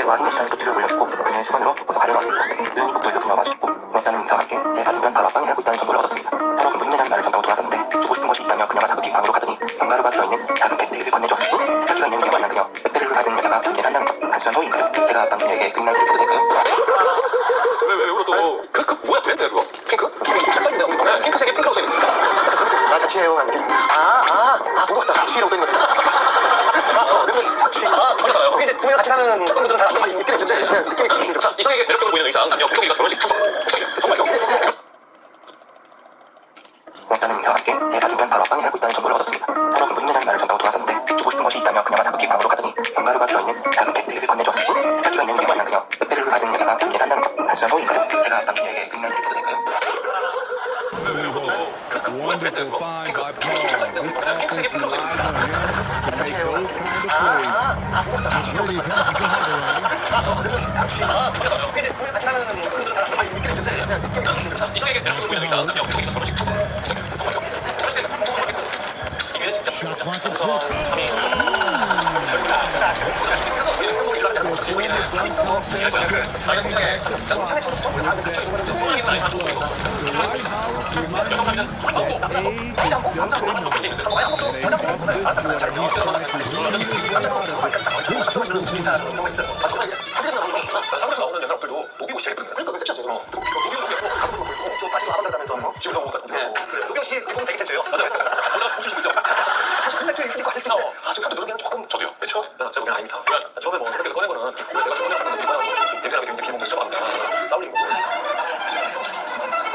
와 패션에 도트를 올려주고 그녀의 시선으로 벗어 가려놨습니다. 우연히 복도에서 그녀와 마주쳤고 고맙다는 인사와 함께 제 가슴은 바로 앞방에 살고 있다는 정보를 얻었습니다. 서로 문문이라는 말을 전하고 돌아섰는데 주고 싶은 것이 있다며 그녀가 자극히 방으로 가더니 견과류가 들어있는 작은 백배기를 건네주었습니다. 새끼가 있는 게 만난 그녀 백배를 가진 여자가 관계를 한다는 것 단순한 호의인가요? 제가 앞방 그녀에게 그날 들켜도 될까요? 왜 울어 또? 뭐야 되는데 그거? 핑크? 써있는데 우리 거는 핑크색에 핑크라고 써있는 아 같이 해요. 그거 같다. 자취라고 써있는 거. 자취. 그렇잖아요. 이제 동네 같이 사는 친구들은 다 느낌이 문제. 느낌이 자, 이성에게 매력적으로 보이는 의상 남녀 구성이가 결혼식 참석 정말요? 고맙다는 인사와 함께 제 가슴은 바로 앞방에 살고 있다는 정보를 얻었습니다. 서로 문문이라는 말을 전하고 돌아섰는데 주고 싶은 것이 있다며 그녀가 자극히 방으로 가더니 견과류가 들어있는 작은 백배를 건네주었고 새끼가 있는 게 만난 그녀 백배를 가진 여자가 관계를 한다는 것 단순한 호의인가요? 제가 앞방 그녀에게 그날 들켜도 될까요? Wonderful find by Paul. This offense relies on him to make those kind of plays. McCurdy passes to Hardaway. 이제 동네 같이 사는 친구들은 다 느낌이 문제. 이성에게 매력적으로 보이는 의상 남녀 구성이가 결혼식 참석 Shot clock at 6. 한국에서 나오는 연합들도 노비고 시작했거든요. 그러니까 그쵸 지금 노비고 가슴도 보이고 또 다시 아반다면서 지금 뭐 노비고 씨 그분 되게 됐어요. 맞아요. 오늘 보실 수 있죠. 사실 팬매트 있으니까 할수 있는데 저 카드 누르기는 조금 저도요. 그쵸? 제 보기엔 아닙니다. 처음에 뭐 생각해서 꺼낸 거는 내가 처음에 하는 거 일반하고 냄새나게 되면 기분도 싫어합니다. 싸울린 거고.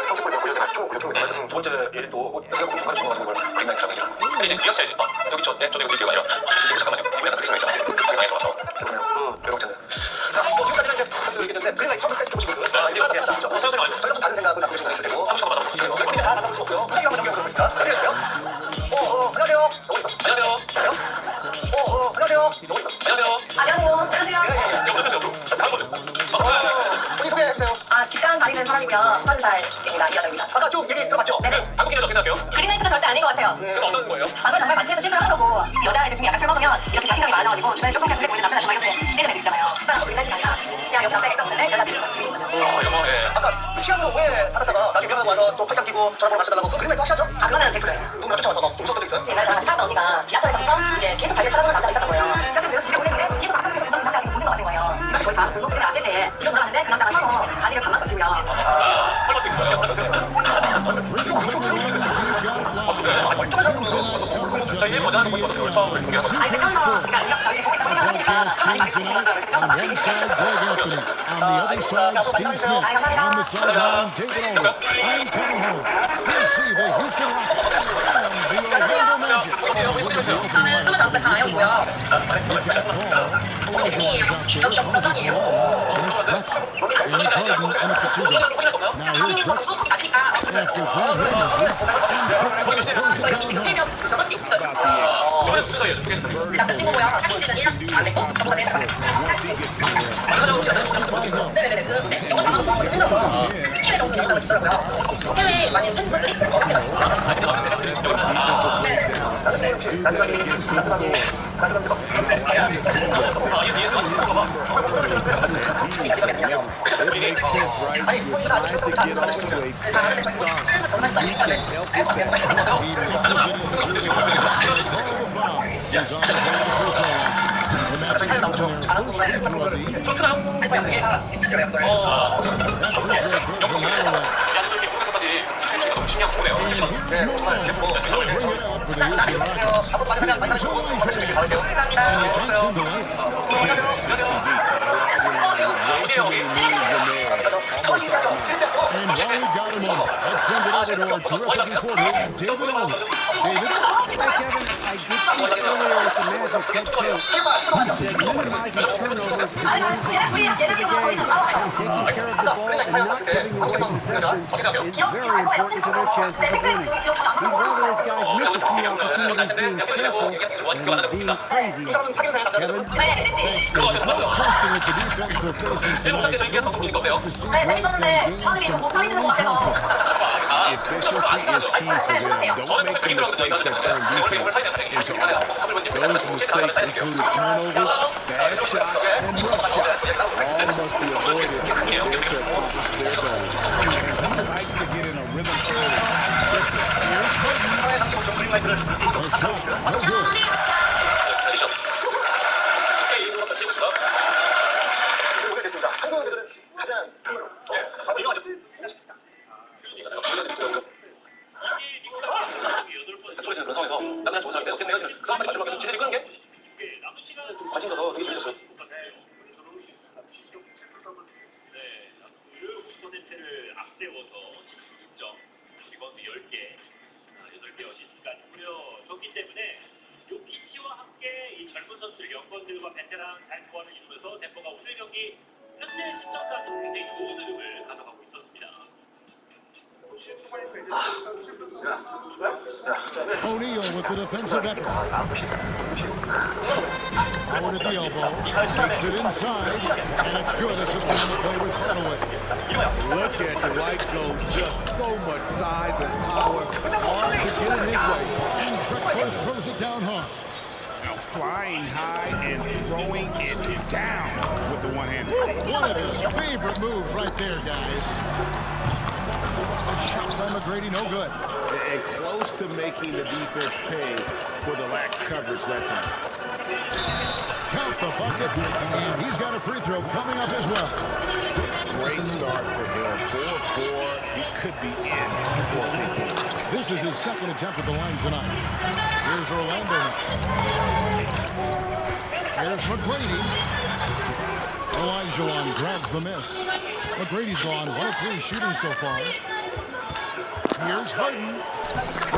형식을 보여줘야 총 두 번째 예를 또 생각보다 중간 중간 걸 그린라인 들어가죠. 근데 이제 이어서야지. 여기 저 저기 우리 아니라 잠깐만요. 이거 약간 그렇게 생각했잖아. 그게 많이 들어와서. 외롭잖아요. 지금까지는 이제 카드 얘기했는데 그린라인 처음 할 때 보시거든요. 이제 어떻게 했다. 저희가 다른 생각을 갖고 좀 있을 테고. 30초 받아볼게요. 우리 다 가서 볼게요. 선생님하고 연결을 해보겠습니다. 안녕하세요. 안녕하세요. 안녕하세요. 안녕하세요. 본인 소개해주세요. 직장 다니는 사람이고요. 30살입니다. 이하정입니다. 아까 쭉 얘기 들어봤죠? 네네. 한국인은 어떻게 생각해요? 그린라이트가 절대 아닌 것 같아요. 그럼 어떤 거예요? 방금 정말 마트에서 실수를 하려고 여자애들 중에 약간 술 먹으면 이렇게 자신감이 많아가지고 주변에 조금 그래 보이는 남자들 정말 이렇게 때리는 애들 있잖아요. 그러니까 그린라이트가 아니라 그냥 여기 남자애가 있었는데 여자들이 죽이는 거죠. 이거 뭐 아까 취향으로 왜 하셨다가 나중에 면허 와서 또 팔짱 끼고 전화번호 맞춰달라고 그 그림을 또 하시죠? 그거는 100%예요. 누군가 쫓아와서 막 무섭던 적 있어요? 제가 저랑 사던 언니가 지하철에서 이제 계속 자기를 쳐다보는 남자가 있었던 거예요. 지하철에서 그래서 집에 오는데 계속 앞에서 무슨 남자가 계속 보는 것 같은 거예요. 그래서 거의 밤 골목길에 앉을 때 집에 들어갔는데 그 남자가 서로 다리를 감았거든요. 헐벗고 있어요. 저희 원하는 건 어떻게 올바로 아니 잠깐만. 그러니까 저희 보고 있던 Broadcast team tonight. On one side, Greg Anthony. On the other side, Steve Smith. On the sideline, David Older. I'm Kevin Holder. We'll see the Houston Rockets and the Orlando Magic. Look at the opening lineup for the Houston Rockets. We've got Paul. Elijah is out there. Moses Malone. And it's Drexel. And it's Harden and it's Pachuca. Now here's Drexel. After Grant Hill misses, and Drexel throws it down home. 이번에 주세요. Once he gets in there, basket by Hill. It makes sense, right? You're trying to get off to a fast start. You can help with that. He misses it before the contact, and they call the foul. He's on his way to the free throw line. The Magic shoot their first free throw of the evening. That free throw good from Holloway. And here's Malone. He'll bring it up for the Houston Rockets. Here's Elijah. And he banks into it. Way too many moves in there. Almost automatic. And while we've got him on, let's send it over to our terrific reporter, David Olney. David? Hi, Kevin. I did speak earlier with the Magic's head coach. He said minimizing turnovers is one of the keys to the game. And taking care of the ball and not giving away possessions is very important to their chances of winning. He'd rather his guys miss a few opportunities being careful than being crazy. Kevin? No question with the defense they're facing tonight. To see Greg gain some early confidence. Efficiency is key for them. Don't make the mistakes that turn defense into offense. Those mistakes included turnovers, bad shots, and rush shots. All must be avoided if they're to accomplish their goal. And he likes to get in a rhythm early. Here's Harden. A shot, no good. 오래됐습니다. 한국에서는 가장 초이스는 그런 상황에서 나는 좋은 사람인데 어떻게 내가 그 사람까지 만들어 가면서 지네들이 끄는 게 관심 있어서 되게 재밌었어요. 90%를 앞세워서 16점, 리바운드 10개, 8개 어시스트가 무려 줬기 때문에 이 피치와 함께 이 젊은 선수들, 연건들과 베테랑 잘 조화를 이루면서 덴버가 오늘 경기 현재 시점까지도 굉장히 좋은 흐름을 가져가고 있었습니다. O'Neal with the defensive effort. Howard at the elbow. Takes it inside. And it's good. Assisting on the play with Hardaway. Look at Dwight though, just so much size and power. Hard to get in his way. And Drexler throws it down hard. Now flying high and throwing it down with the one-hander. One of his favorite moves right there, guys. A shot by McGrady, no good. And close to making the defense pay for the lax coverage that time. Count the bucket, and he's got a free throw coming up as well. Great start for him. 4-4. He could be in for a big game. This is his second attempt at the line tonight. Here's Orlando now. Here's McGrady. Olajuwon grabs the miss. McGrady's gone 1 of 3 shooting so far. Here's Harden.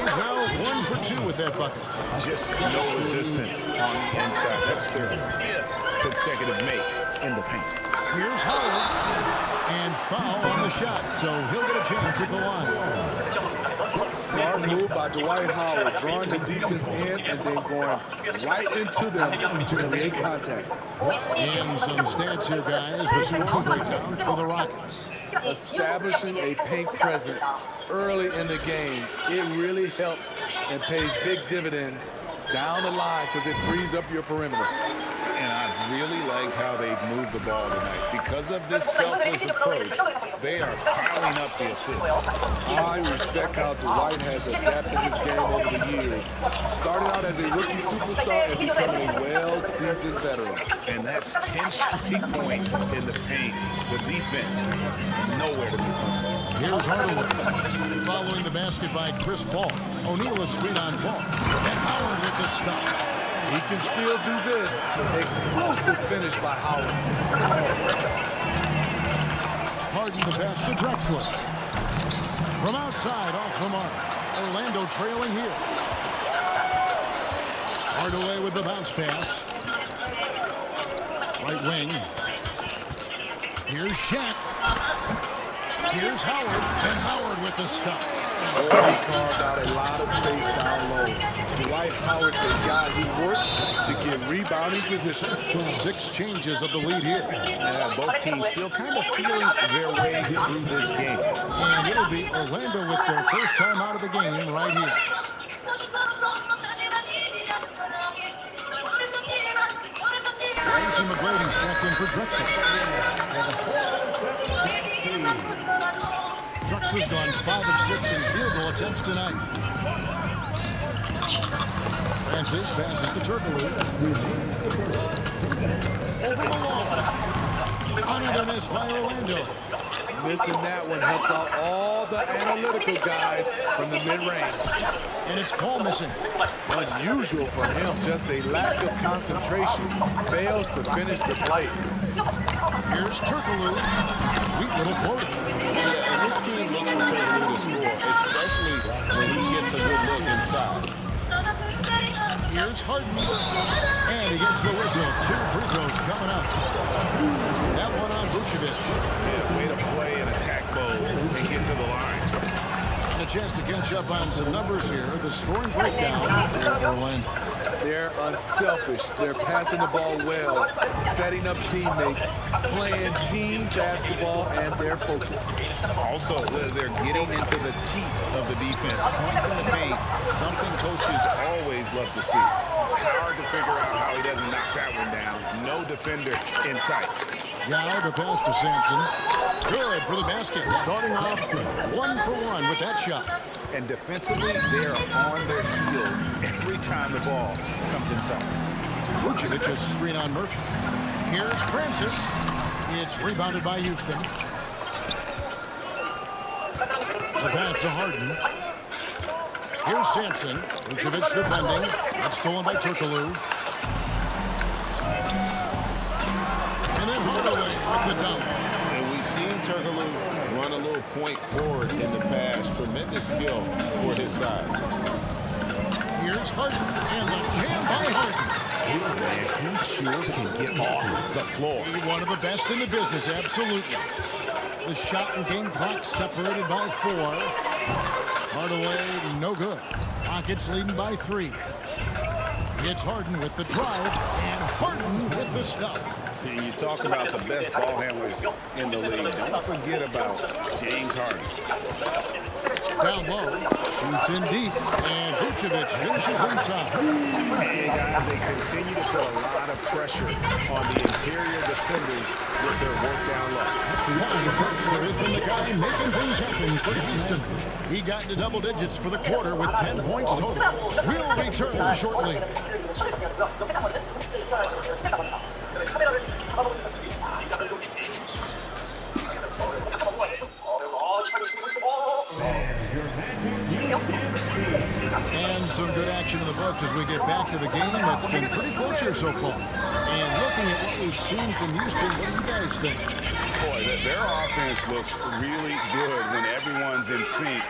He's now 1 for 2 with that bucket. Just no resistance on the inside. That's their 5th consecutive make in the paint. Here's Howard. And foul on the shot, so he'll get a chance at the line. Smart move by Dwight Howard, drawing the defense in and then going right into them to create contact. And some stats here, guys. The scoring breakdown for the Rockets. Establishing a paint presence early in the game, it really helps and pays big dividends down the line because it frees up your perimeter. And I really liked how they've moved the ball tonight. Because of this selfless approach, they are piling up the assists. I respect how Dwight has adapted his game over the years. Starting out as a rookie superstar and becoming a well-seasoned veteran. And that's 10 straight points in the paint. The defense, nowhere to be found. Here's Hardaway. Following the basket by Chris Paul. O'Neal is screen on Paul. And Howard with the stop. He can still do this. Explosive finish by Howard. Harden the pass to Drexler. From outside, off the mark. Orlando trailing here. Hardaway with the bounce pass. Right wing. Here's Shaq. Here's Howard. And Howard with the stop. He carved out a lot of space down low. Dwight Howard's a guy who works to get rebounding position. 6 changes of the lead here. Yeah, both teams still kind of feeling their way through this game. And it'll be Orlando with their first time out of the game right here. Tracy McGrady's checked in for Drexler. Drexler's gone 5 of 6 in field goal attempts tonight. Francis passes to Turkoglu. Over the wall. Another miss by Orlando. Missing that one helps out all the analytical guys from the mid-range. And it's Paul missing. Unusual for him, just a lack of concentration. Fails to finish the play. Here's Turkoglu. Sweet little 40. Yeah, and this team looks for Turkoglu to score, especially when he gets a good look inside. Here's Harden. And he gets the whistle. 2 free throws coming up. That one on Vucevic. Yeah, way to play and attack mode and get to the line. And a chance to catch up on some numbers here. The scoring breakdown for Orlando. They're unselfish. They're passing the ball well, setting up teammates, playing team basketball, and they're focused. Also, they're getting into the teeth of the defense. Points in the paint, something coaches always love to see. Hard to figure out how he doesn't knock that one down. No defender in sight. Now the pass to Sampson. Good for the basket. Starting off 1 for 1 with that shot. And defensively, they are on their heels every time the ball comes inside. Vucevic is screen on Murphy. Here's Francis. It's rebounded by Houston. The pass to Harden. Here's Sampson. Vucevic defending. That's stolen by Turkoglu. And then Hardaway with the dunk. And we've seen Turkoglu run a little point forward in the past. Tremendous skill for his size. Here's Harden. And the jam by Harden. And he sure can get off the floor. One of the best in the business, absolutely. The shot and game clock separated by 4. Hardaway, no good. Rockets leading by 3. It's Harden with the drive, and Harden with the stuff. You talk about the best ball handlers in the league. Don't forget about James Harden. Down low, shoots in deep, and Vucevic finishes inside. And guys, they continue to put a lot of pressure on the interior defenders with their work down low. There has been the guy making things happen for Houston. He got into double digits for the quarter with 10 points total. We'll return shortly. And some good action in the books as we get back to the game that's been pretty close here so far. And looking at what we've seen from Houston, what do you guys think? Boy, their offense looks really good when everyone's in sync.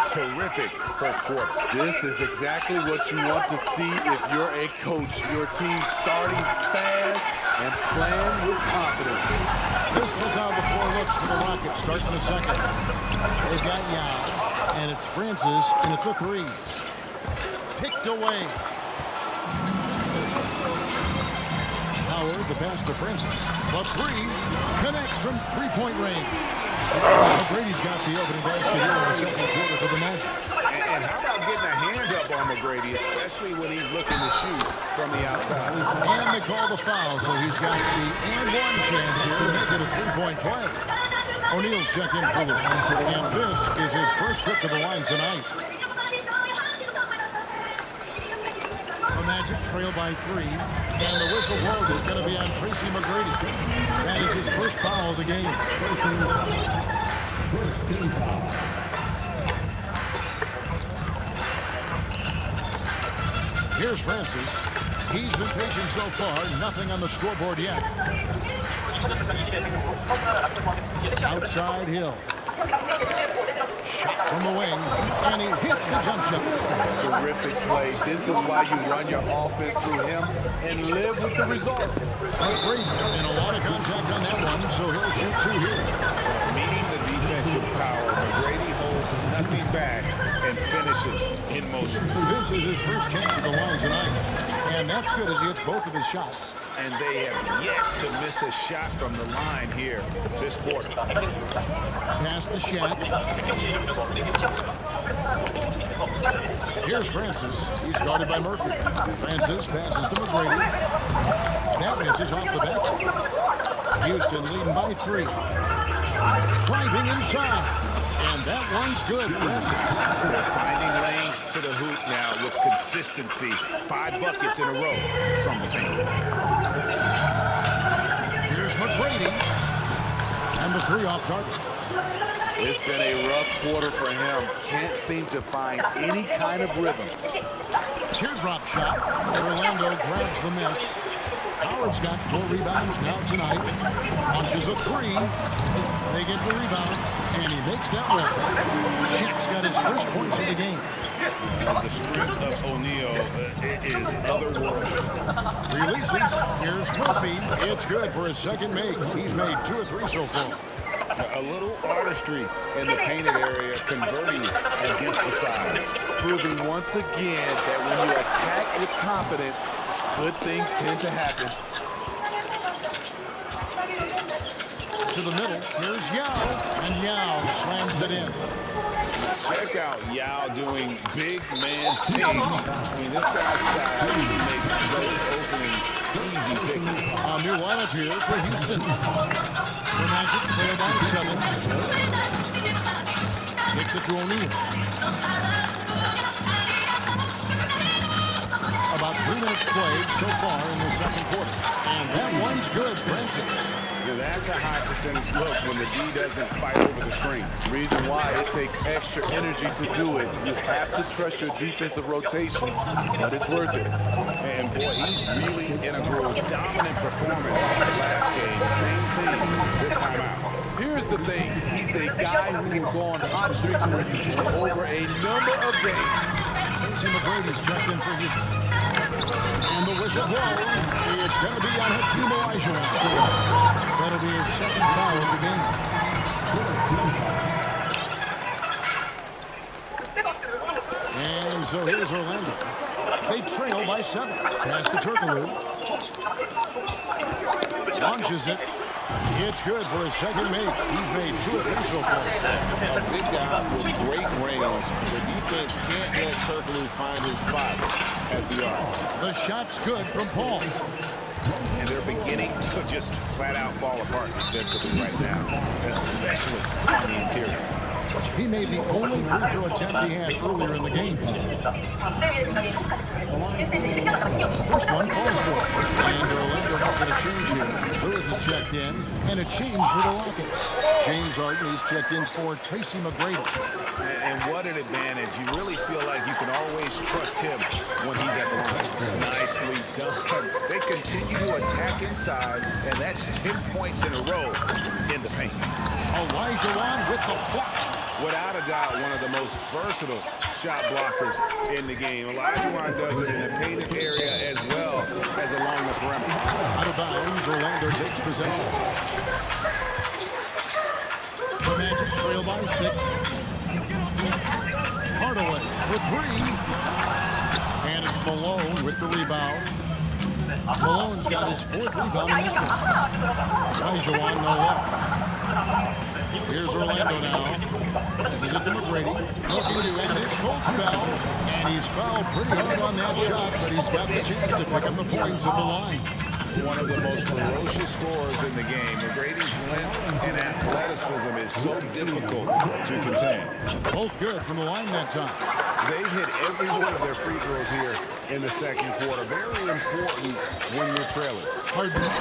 Terrific first quarter. This is exactly what you want to see if you're a coach. Your team starting fast and playing with confidence. This is how the floor looks for the Rockets starting the second. They've got Yao, and it's Francis in at the 3. Picked away. Howard, the pass to Francis. The 3 connects from three-point range. McGrady's got the opening basket here in the second quarter for the Magic. And how about getting a hand up on McGrady, especially when he's looking to shoot from the outside? And they call the foul, so he's got the and-one chance here to make it a three-point play. O'Neal's check in for Lewis, and this is his first trip to the line tonight. The Magic trail by 3, and the whistle blows. It's going to be on Tracy McGrady. That is his first foul of the game. Here's Francis. He's been patient so far. Nothing on the scoreboard yet. Outside Hill. Shot from the wing, and he hits the jump shot. Terrific play. This is why you run your offense through him and live with the results. McGrady, and a lot of contact on that one, so he'll shoot 2 here. Meeting the defense with power, McGrady holds nothing back and finishes in motion. This is his first chance at the line tonight, and that's good as he hits both of his shots. And they have yet to miss a shot from the line here this quarter. Pass to Shaq. Here's Francis. He's guarded by Murphy. Francis passes to McGrady. That misses off the back. Houston leading by 3. Driving inside. And that one's good, Francis. They're finding lanes to the hoop now with consistency. 5 buckets in a row from the paint. Here's McGrady. And the 3 off target. It's been a rough quarter for him. Can't seem to find any kind of rhythm. Teardrop shot. Orlando grabs the miss. Howard's got 4 rebounds now tonight. Punches a 3. They get the rebound, and he makes that one. Shaq's got his first points of the game. And the strength of O'Neal is otherworldly. Releases. Here's Murphy. It's good for his second make. He's made 2 of 3 so far. A little artistry in the painted area, converting against the size. Proving once again that when you attack with confidence, good things tend to happen. To the middle, here's Yao, and Yao slams it in. Check out Yao doing big man things. I mean, this guy's size makes those openings easy picking. A new lineup here for Houston. The Magic trail by 7. Kicks it to O'Neal. About 3 minutes played so far in the second quarter. And that one's good, Francis. Yeah, that's a high percentage look when the D doesn't fight over the screen. Reason why it takes extra energy to do it. You have to trust your defensive rotations, but it's worth it. And boy, he's really integral, dominant performance last game. Same thing this time out. Here's the thing. He's a guy who will go on hot streaks for you over a number of games. Tracy McGrady's checked in for Houston. And the whistle blows. It's going to be on Hakeem Olajuwon. That'll be his second foul of the game. And so here's Orlando. They trail by 7. Pass to Turkoglu. Launches it. It's good for his second make. He's made 2 or 3 so far. A big guy with great range. The defense can't let Turkoglu find his spots at the arc. The shot's good from Paul. And they're beginning to just flat out fall apart defensively right now, especially on the interior. He made the only free throw attempt he had earlier in the game. First one falls for it. And Orlando making a change here. Lewis is checked in, and a change for the Rockets. James Harden is checked in for Tracy McGrady. And what an advantage. You really feel like you can always trust him when he's at the line. Nicely done. They continue to attack inside, and that's 10 points in a row in the paint. Olajuwon with the block. Without a doubt, one of the most versatile shot blockers in the game. Olajuwon does it in the painted area as well as along the perimeter. Out of bounds, Orlando takes possession. The Magic trail by 6. Hardaway for 3. And it's Malone with the rebound. Malone's got his 4th rebound in this one. Olajuwon no luck. Here's Orlando now. This is it to McGrady. Looking to end his cold spell. And he's fouled pretty hard on that shot, but he's got the chance to pick up the points at the line. One of the most ferocious scorers in the game. McGrady's length and athleticism is so difficult to contain. Both good from the line that time. They've hit every one of their free throws here in the second quarter. Very important when we're trailing. Harden and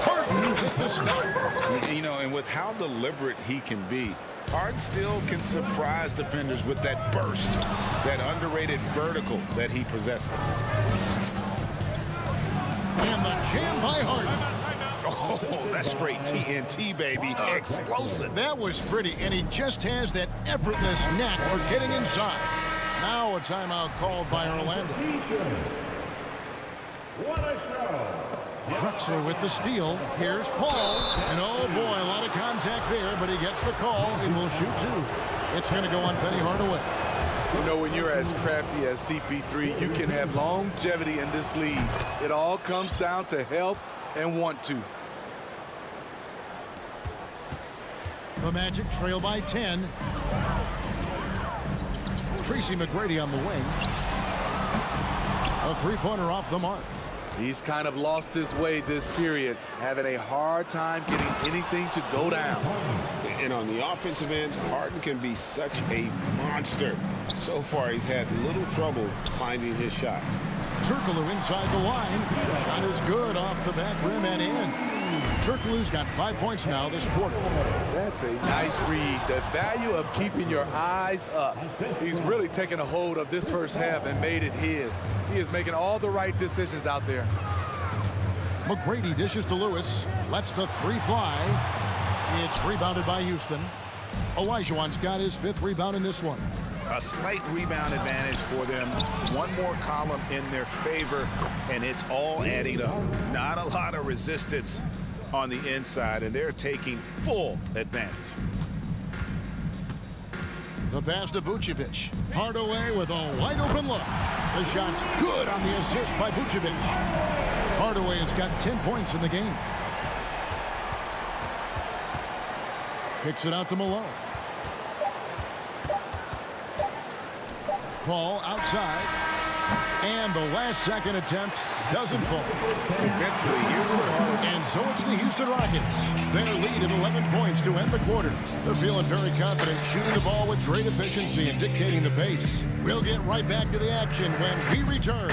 Harden with the stuff. You know, and with how deliberate he can be, Harden still can surprise defenders with that burst, that underrated vertical that he possesses. And the jam by Harden. Oh, that's straight TNT, baby. Explosive. That was pretty, and he just has that effortless knack for getting inside. Now a timeout called by Orlando. Drexler with the steal. Here's Paul. And oh boy, a lot of contact there, but he gets the call and will shoot 2. It's going to go on Penny Hardaway. You know, when you're as crafty as CP3, you can have longevity in this league. It all comes down to health and want to. The Magic trail by 10. Tracy McGrady on the wing. A 3-pointer off the mark. He's kind of lost his way this period, having a hard time getting anything to go down. And on the offensive end, Harden can be such a monster. So far, he's had little trouble finding his shots. Turkoglu inside the line. Shot is good off the back rim and in. Turkoglu's got 5 points now this quarter. That's a nice read. The value of keeping your eyes up. He's really taken a hold of this first half and made it his. He is making all the right decisions out there. McGrady dishes to Lewis. Lets the 3 fly. It's rebounded by Houston. Olajuwon's got his 5th rebound in this one. A slight rebound advantage for them. One more column in their favor, and it's all adding up. Not a lot of resistance on the inside, and they're taking full advantage. The pass to Vucevic. Hardaway with a wide open look. The shot's good on the assist by Vucevic. Hardaway has got 10 points in the game. Kicks it out to Malone. Paul outside. And the last second attempt doesn't fall. Defensively, here's what Harden. And so it's the Houston Rockets. Their lead at 11 points to end the quarter. They're feeling very confident, shooting the ball with great efficiency and dictating the pace. We'll get right back to the action when we return.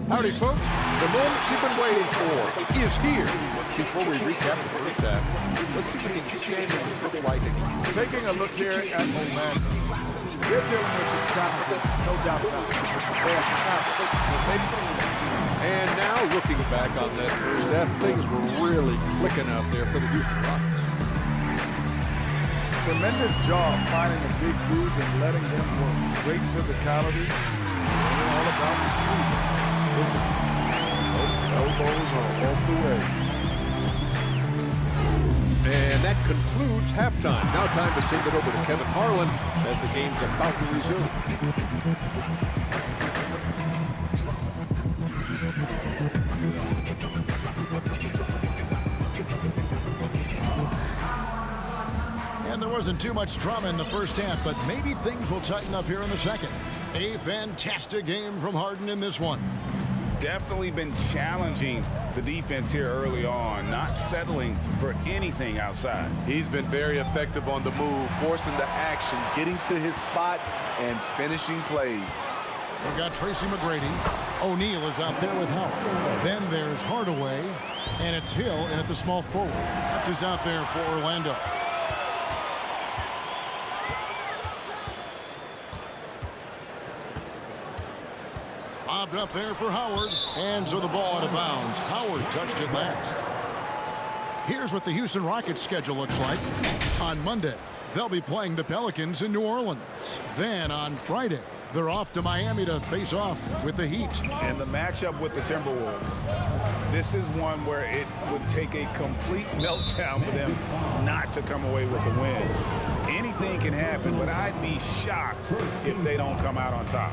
Howdy, folks. The moment you've been waiting for is here. Before we recap the first half, let's see if we can stand in the purple lightning. Taking a look here at Orlando. They're dealing with some challenges, no doubt about it. They have talent. And now, looking back on that first half, things were really clicking out there for the Houston Rockets. Tremendous job finding the big dudes and letting them work. Great physicality. They're all about the elbows are off the way. And that concludes halftime. Now time to send it over to Kevin Harlan as the game's about to resume. And there wasn't too much drama in the first half, but maybe things will tighten up here in the second. A fantastic game from Harden in this one. Definitely been challenging the defense here early on, not settling for anything outside. He's been very effective on the move, forcing the action, getting to his spots, and finishing plays. We've got Tracy McGrady. O'Neal is out there with Howard. Then there's Hardaway, and it's Hill in at the small forward. That's who's out there for Orlando. Lobbed up there for Howard, and so the ball out of bounds. Howard touched it last. Here's what the Houston Rockets schedule looks like. On Monday, they'll be playing the Pelicans in New Orleans. Then on Friday, they're off to Miami to face off with the Heat. And the matchup with the Timberwolves. This is one where it would take a complete meltdown for them not to come away with the win. Anything can happen, but I'd be shocked if they don't come out on top.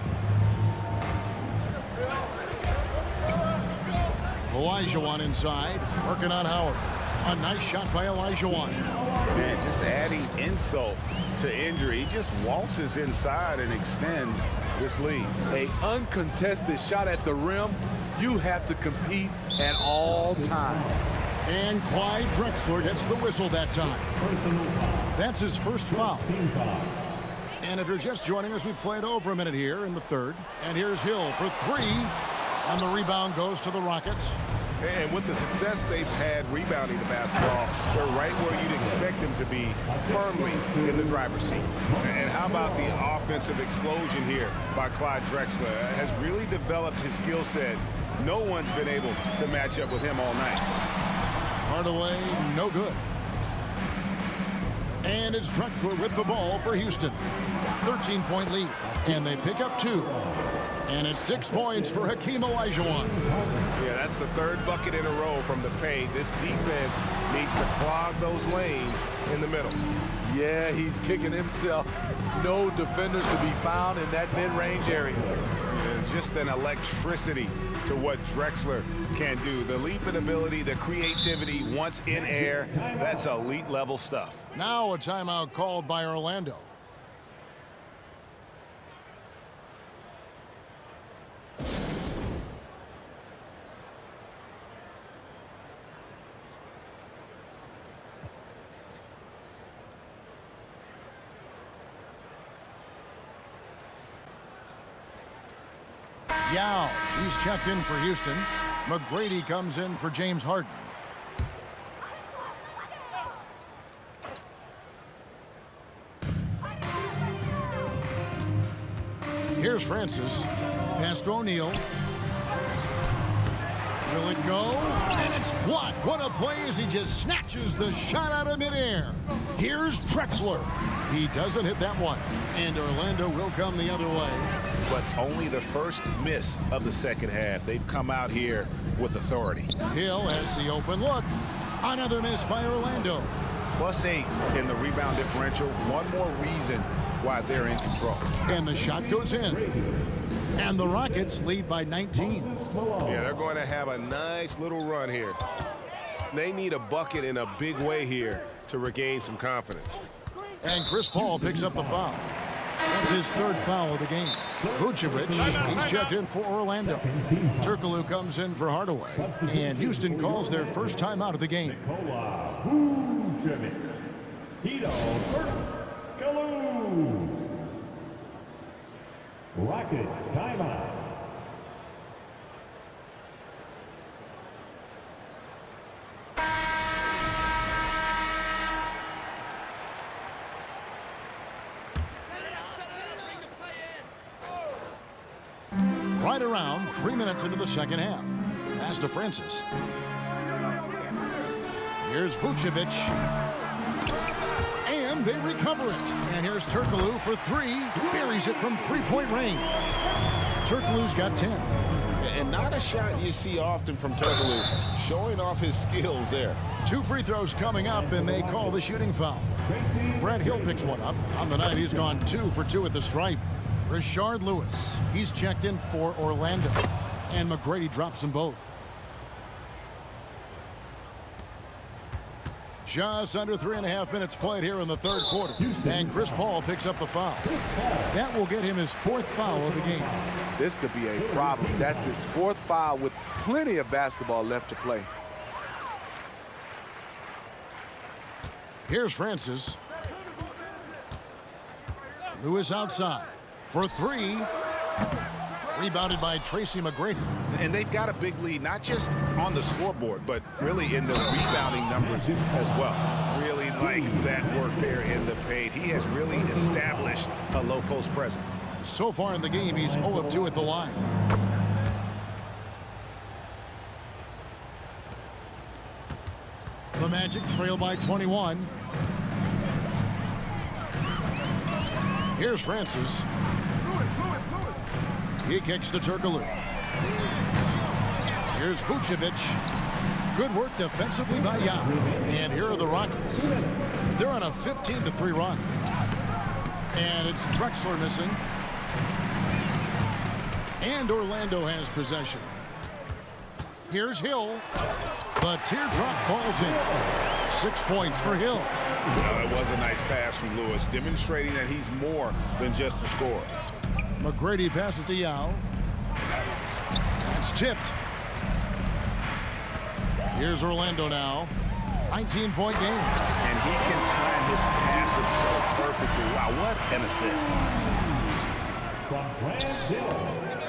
Olajuwon inside, working on Howard. A nice shot by Olajuwon. Man, just adding insult to injury. He just waltzes inside and extends this lead. An uncontested shot at the rim, you have to compete at all times. And Clyde Drexler gets the whistle that time. That's his first foul. And if you're just joining us, we played over a minute here in the third. And here's Hill for three. And the rebound goes to the Rockets. And with the success they've had rebounding the basketball, they're right where you'd expect them to be, firmly in the driver's seat. And how about the offensive explosion here by Clyde Drexler? Has really developed his skill set. No one's been able to match up with him all night. Hardaway, no good. And it's Drexler with the ball for Houston. 13-point lead. And they pick up two. And it's 6 points for Hakeem Olajuwon. Yeah, that's the third bucket in a row from the paint. This defense needs to clog those lanes in the middle. Yeah, he's kicking himself. No defenders to be found in that mid-range area. Yeah, just an electricity to what Drexler can do. The leaping ability, the creativity once in air, that's elite level stuff. Now a timeout called by Orlando. Yao, he's checked in for Houston. McGrady comes in for James Harden. Here's Francis. Pass to O'Neal. Will it go? And it's blocked. What a play as he just snatches the shot out of midair. Here's Drexler. He doesn't hit that one. And Orlando will come the other way. But only the first miss of the second half. They've come out here with authority. Hill has the open look. Another miss by Orlando. +8 in the rebound differential. One more reason why they're in control. And the shot goes in. And the Rockets lead by 19. Yeah, they're going to have a nice little run here. They need a bucket in a big way here to regain some confidence. And Chris Paul picks up the foul. That's his third foul of the game. Vucevic, he's checked in for Orlando. Turkoglu comes in for Hardaway. And Houston calls their first time out of the game. Vucevic. Hedo Turkoglu. Rockets timeout. Right around 3 minutes into the second half. Pass to Francis. Here's Vucevic. And they recover it. And here's Turkoglu for three. Buries it from three-point range. Turkoglu's got 10. And not a shot you see often from Turkoglu, showing off his skills there. 2 free throws coming up, and they call the shooting foul. Brad Hill picks one up. On the night, he's gone 2 for 2 at the stripe. Rashard Lewis, he's checked in for Orlando. And McGrady drops them both. Just under 3.5 minutes played here in the third quarter. And Chris Paul picks up the foul. That will get him his 4th foul of the game. This could be a problem. That's his 4th foul with plenty of basketball left to play. Here's Francis. Lewis outside for 3. Rebounded by Tracy McGrady. And they've got a big lead, not just on the scoreboard, but really in the rebounding numbers as well. Really like that work there in the paint. He has really established a low post presence. So far in the game, he's 0 of 2 at the line. The Magic trail by 21. Here's Francis. He kicks to Turkoglu. Here's Vucevic. Good work defensively by Yao. And here are the Rockets. They're on a 15-3 run. And it's Drexler missing. And Orlando has possession. Here's Hill. The teardrop falls in. 6 points for Hill. That was a nice pass from Lewis, demonstrating that he's more than just a scorer. McGrady passes to Yao. It's tipped. Here's Orlando now. 19-point game. And he can time his passes so perfectly. Wow, what an assist.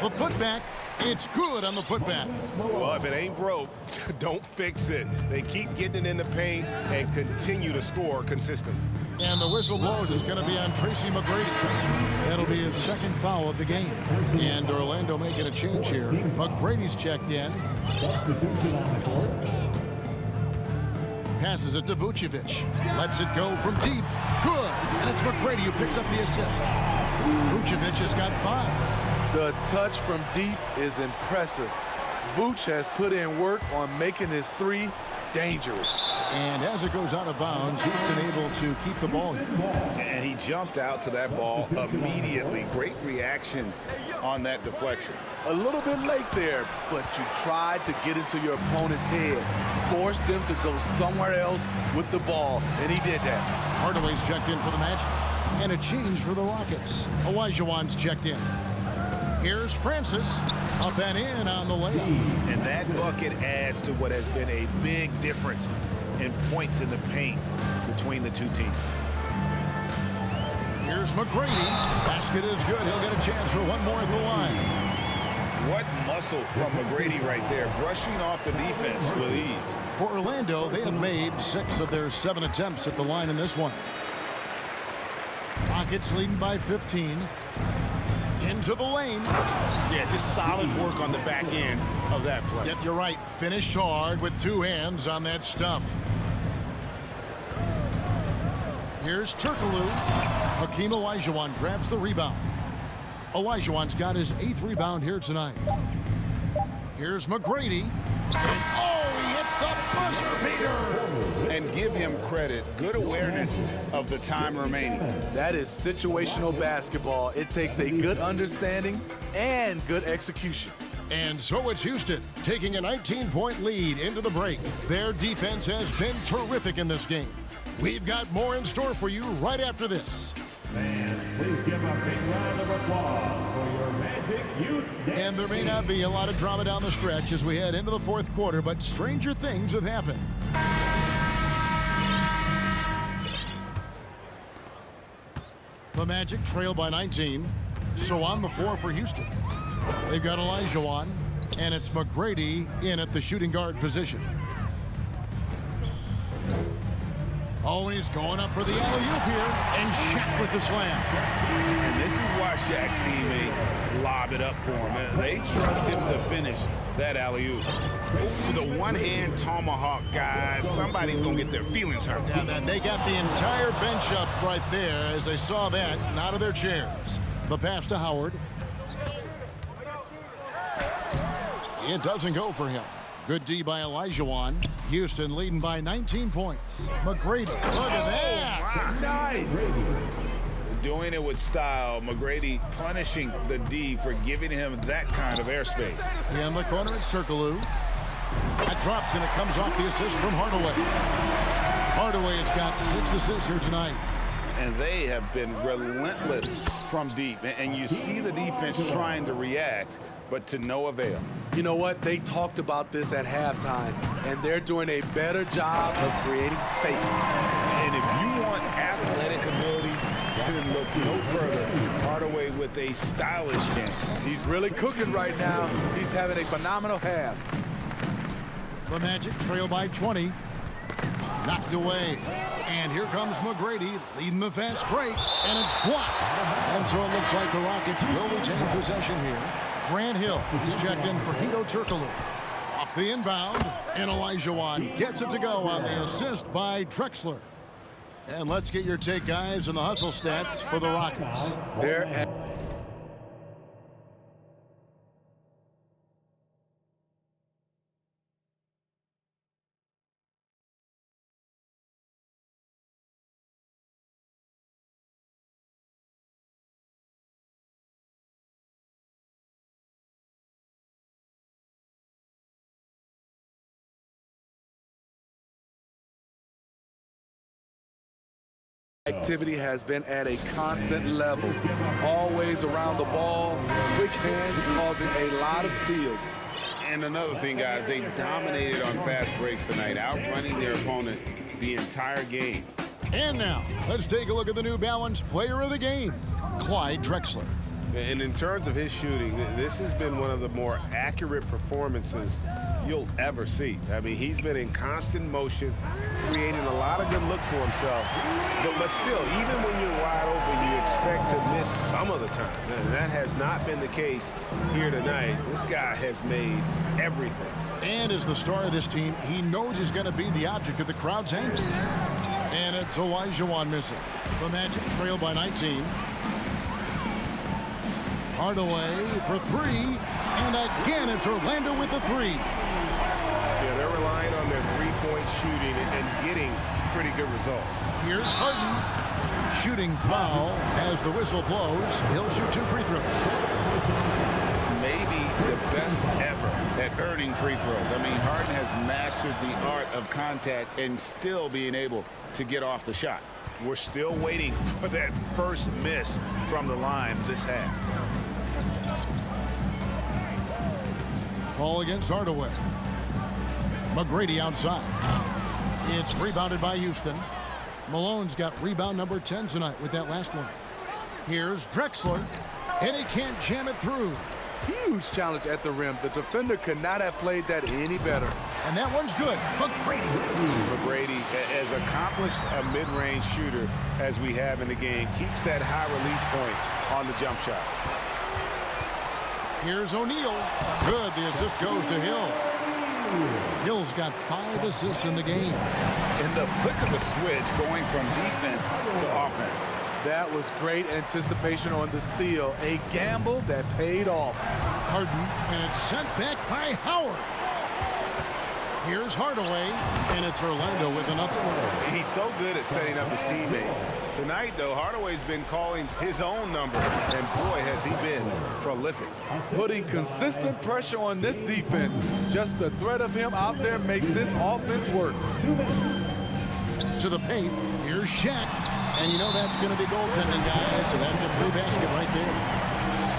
The putback. It's good on the putback. Well, if it ain't broke, don't fix it. They keep getting it in the paint and continue to score consistently. And the whistle blows. It's going to be on Tracy McGrady. That'll be his 2nd foul of the game. And Orlando making a change here. McGrady's checked in. Passes it to Vucevic. Lets it go from deep. Good. And it's McGrady who picks up the assist. Vucevic has got 5. The touch from deep is impressive. Vooch has put in work on making his 3 dangerous. And as it goes out of bounds, Houston able to keep the ball here. And he jumped out to that ball immediately. Great reaction on that deflection. A little bit late there, but you tried to get into your opponent's head. Forced them to go somewhere else with the ball, and he did that. Hardaway's checked in for the Magic. And a change for the Rockets. Olajuwon's checked in. Here's Francis, up and in on the layup. And that bucket adds to what has been a big difference in points in the paint between the two teams. Here's McGrady. Basket is good. He'll get a chance for one more at the line. What muscle from McGrady right there, brushing off the defense with ease. For Orlando, they have made 6 of their 7 attempts at the line in this one. Rockets leading by 15. Into the lane. Yeah, just solid work on the back end. of that play. Yep, you're right. Finished hard with two hands on that stuff. Here's Turkoglu. Hakeem Olajuwon grabs the rebound. Olajuwon's got his 8th rebound here tonight. Here's McGrady. And he hits the buzzer beater. And give him credit. Good awareness of the time remaining. That is situational basketball. It takes a good understanding and good execution. And so it's Houston taking a 19-point lead into the break. Their defense has been terrific in this game. We've got more in store for you right after this. Fans, please give a big round of applause for your Magic Youth Day. And there may not be a lot of drama down the stretch as we head into the 4th quarter, but stranger things have happened. The Magic trail by 19. So on the floor for Houston, they've got Olajuwon, and it's McGrady in at the shooting guard position. Always going up for the alley-oop here, and Shaq with the slam. And this is why Shaq's teammates lob it up for him. They trust him to finish that alley-oop. The one-hand tomahawk, guys, somebody's going to get their feelings hurt. Yeah, they got the entire bench up right there as they saw that and out of their chairs. The pass to Howard. It doesn't go for him. Good D by Olajuwon. Houston leading by 19 points. McGrady, look at that. Nice. Doing it with style. McGrady punishing the D for giving him that kind of airspace. In the corner, it's Turkoglu. That drops, and it comes off the assist from Hardaway. Hardaway has got 6 assists here tonight. And they have been relentless from deep. And you see the defense trying to react, but to no avail. You know what? They talked about this at halftime, and they're doing a better job of creating space. And if you want athletic ability, then look no further. Hardaway with a stylish game. He's really cooking right now. He's having a phenomenal half. The Magic trail by 20. Knocked away. And here comes McGrady leading the fast break, and it's blocked. And so it looks like the Rockets will retain possession here. Grant Hill, he's checked in for Hedo Turkoglu. Off the inbound, and Olajuwon gets it to go on the assist by Drexler. And let's get your take, guys, on the hustle stats for the Rockets. They're at activity has been at a constant level. Always around the ball, quick hands causing a lot of steals. And another thing, guys, they dominated on fast breaks tonight, outrunning their opponent the entire game. And now, let's take a look at the New Balance player of the game, Clyde Drexler. And in terms of his shooting, this has been one of the more accurate performances you'll ever see. I mean, he's been in constant motion, creating a lot of good looks for himself. But still, even when you're wide open, you expect to miss some of the time. And that has not been the case here tonight. This guy has made everything. And as the star of this team, he knows he's going to be the object of the crowd's anger. And it's Olajuwon missing. The Magic trail by 19. Hardaway for 3, and again it's Orlando with the 3. Yeah, they're relying on their three-point shooting and getting pretty good results. Here's Harden. Shooting foul as the whistle blows. He'll shoot 2 free throws. Maybe the best ever at earning free throws. I mean, Harden has mastered the art of contact and still being able to get off the shot. We're still waiting for that first miss from the line this half. Ball against Hardaway. McGrady outside. It's rebounded by Houston. Malone's got rebound number 10 tonight with that last one. Here's Drexler, and he can't jam it through. Huge challenge at the rim. The defender could not have played that any better. And that one's good. McGrady. McGrady, as accomplished a mid-range shooter as we have in the game, keeps that high release point on the jump shot. Here's O'Neal. Good. The assist goes to Hill. Hill's got 5 assists in the game. In the flick of a switch, going from defense to offense. That was great anticipation on the steal. A gamble that paid off. Harden, and it's sent back by Howard. Here's Hardaway, and it's Orlando with another. He's so good at setting up his teammates. Tonight, though, Hardaway's been calling his own number, and boy, has he been prolific. Putting consistent pressure on this defense. Just the threat of him out there makes this offense work. To the paint, here's Shaq. And you know that's going to be goaltending, guys, so that's a free basket right there.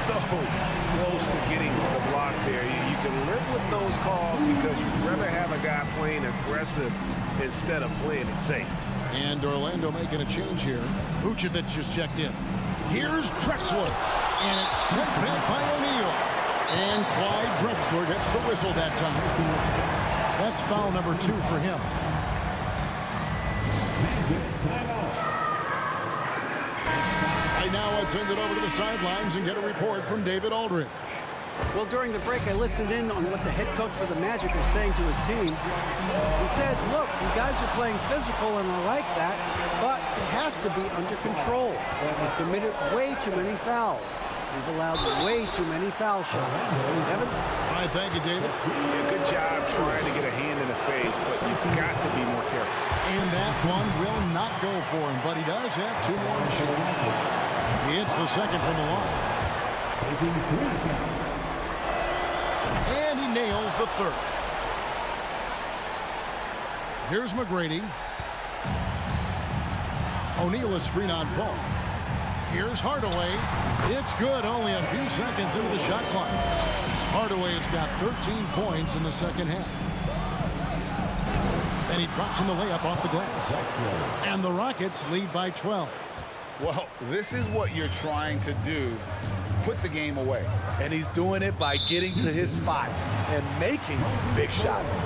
So close to getting the block there. You can live with those calls because you'd rather have a guy playing aggressive instead of playing it safe. And Orlando making a change here. Vucevic just checked in. Here's Drexler. And it's sent back by O'Neal. And Clyde Drexler gets the whistle that time. That's foul number 2 for him. Right now, let's send it over to the sidelines and get a report from David Aldridge. Well, during the break, I listened in on what the head coach for the Magic was saying to his team. He said, look, you guys are playing physical, and I like that, but it has to be under control. We've committed way too many fouls. We've allowed way too many foul shots. Evan? All right, thank you, David. Yeah, good job trying to get a hand in the face, but you've got to be more careful. And that one will not go for him, but he does have 2 more to shoot. He hits the second from the line. And he nails the third. Here's McGrady. O'Neal is screen on Paul. Here's Hardaway. It's good, only a few seconds into the shot clock. Hardaway has got 13 points in the second half. And he drops in the layup off the glass. And the Rockets lead by 12. Well, this is what you're trying to do. Put the game away. And he's doing it by getting to his spots and making big shots.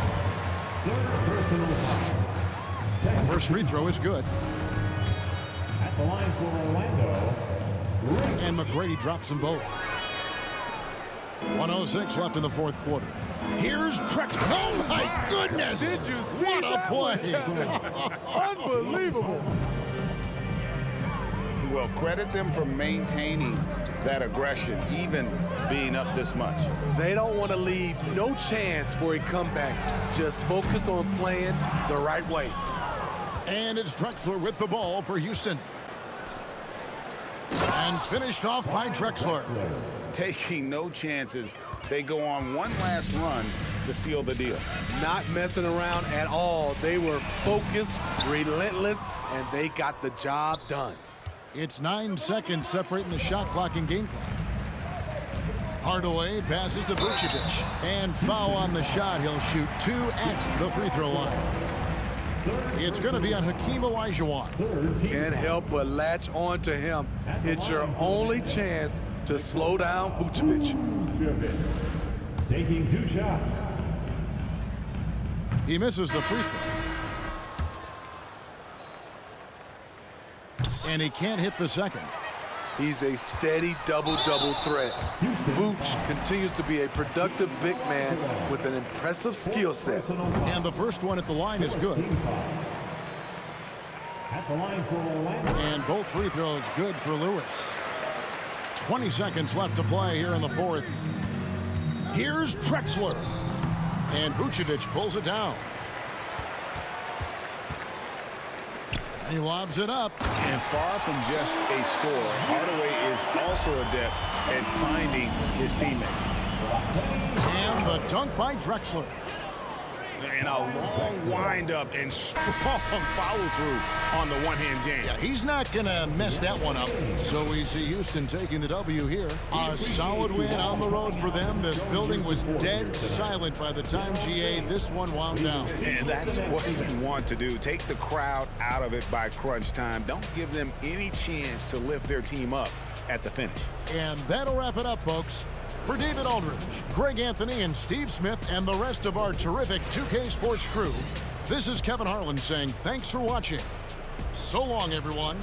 First free throw is good. At the line for Orlando. And McGrady drops them both. 1:06 left in the fourth quarter. Here's Drexler. Oh, my goodness. Did you see what a that play. Unbelievable. Well, credit them for maintaining that aggression, even being up this much. They don't want to leave no chance for a comeback. Just focus on playing the right way. And it's Drexler with the ball for Houston. And finished off by Drexler. Taking no chances. They go on one last run to seal the deal. Not messing around at all. They were focused, relentless, and they got the job done. It's 9 seconds separating the shot clock and game clock. Hardaway passes to Vucevic. And foul on the shot. He'll shoot 2 at the free throw line. It's going to be on Hakeem Olajuwon. Can't help but latch on to him. It's your only chance to slow down Vucevic. Taking 2 shots. He misses the free throw. And he can't hit the second. He's a steady double-double threat. Vooch continues to be a productive big man with an impressive skill set. And the first one at the line is good. At the line for Orlando. And both free throws good for Lewis. 20 seconds left to play here in the fourth. Here's Drexler. And Vucevic pulls it down. And he lobs it up. And far from just a scorer, Hardaway is also adept at finding his teammate. And the dunk by Drexler. And a long wind-up and strong follow-through on the one-hand jam. Yeah, he's not going to mess that one up. So we see Houston taking the W here. A solid win on the road for them. This building was dead silent by the time, GA, this one wound down. And that's what you want to do. Take the crowd out of it by crunch time. Don't give them any chance to lift their team up at the finish. And that'll wrap it up, folks. For David Aldridge, Greg Anthony, and Steve Smith, and the rest of our terrific 2K Sports crew, this is Kevin Harlan saying thanks for watching. So long, everyone.